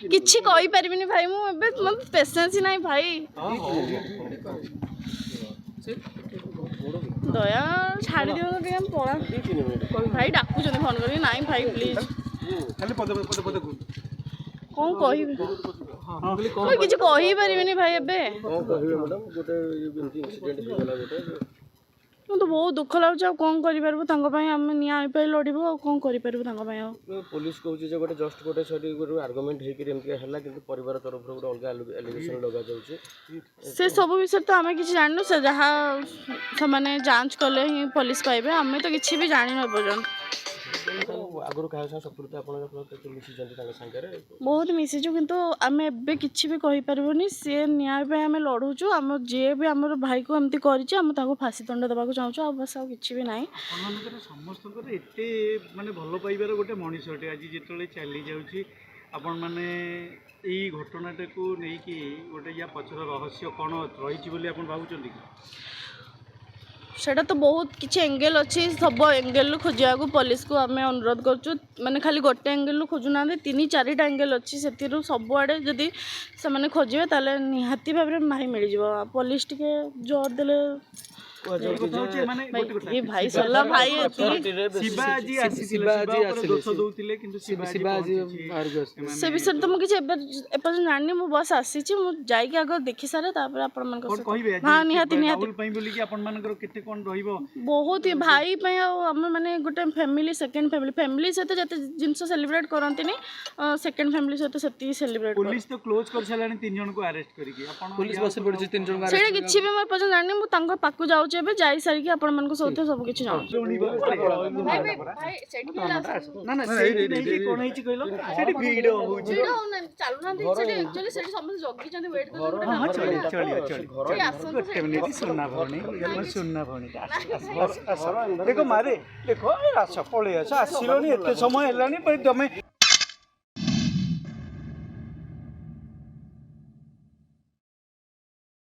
किछि कहि परिबिनी भाई मु एबे मत पेशेंस नाही भाई दया छाड़ी दियो तो हम पळा भाई डाकू जने फोन करी नाही भाई प्लीज खाली पद कोन कहि कोई किछि कहि परिबिनी भाई एबे कोन कहिबे मैडम गोटे इंसिडेंट हो गला गोटे तो बहुत दुख लागुच कौन करें निया लड़बू कौन पुलिस कहूँ जे गोटे जस्ट गोटे सरी गोटे आर्गुमेंट होकर कि परिवार तरफ गोटे अलग एलिगेशन लगा जाऊँ से सब विषय तो आम कि जानू से जहाँ से जांच कले ही पुलिस पाइबे आम तो किसी भी जानी न पर्यटन आगुरी क्या सफलता बहुत मिसीचु किंतु आम एबे किछि भी कहि परबोनी से न्याय पे आम लड़ुचु आम जे भी हमर भाई को एमती करिछि हम ताको फांसी दंड देबा को चाहूछु आ बस आ किछि भी नाही समस्त एते माने भलो पाइबार गोटे मनीषटे आज जिते चली जाऊँगी आपण मैंने यही घटनाटा को लेकिन गोटे या पचर रहस्य कौन रही भावुं सेटा तो बहुत किसी एंगल अच्छी सब एंगल खोजा को पुलिस को आम अनुरोध करूँ माने खाली गोटे एंगल खोजुना 3-4टा एंगल अच्छी से सबुआड़े जदि से खोजे ताले निहाती भाव में माही मिल जाव पुलिस टे जोर देले ये भाई सरला भाई से विषय तो मुझे जानी मुझे बस आसी जाइए आग देखी सारे हाँ निहाती निहाती बहुत ही भाई आम मैंने गोटे फैमिली सेकेंड फैमिली सहित जिते जिन सेलिब्रेट करती सेकेंड फैमिली सहित से सेलिब्रेट पुलिस तो क्लोज कर सारे 3 जन को अरेस्ट करके पुलिस बस पड़ी 3 जन से किसी भी मैं पर्यटन जानी मुझे पाक जाऊँ जाई सारिकी आपण मन सब सब किछि जानो ना ना सेठी नहीं कोन हिची कहलो सेठी वीडियो होउची चालू ना सेठी एक्चुअली सेठी समस्त जगी जंदी वेट कर हां चली गोटे मिनिट सुनना भौणी देखो मारे देखो आस पळे आस आसिलोनी एते समय हेलानी पर तमे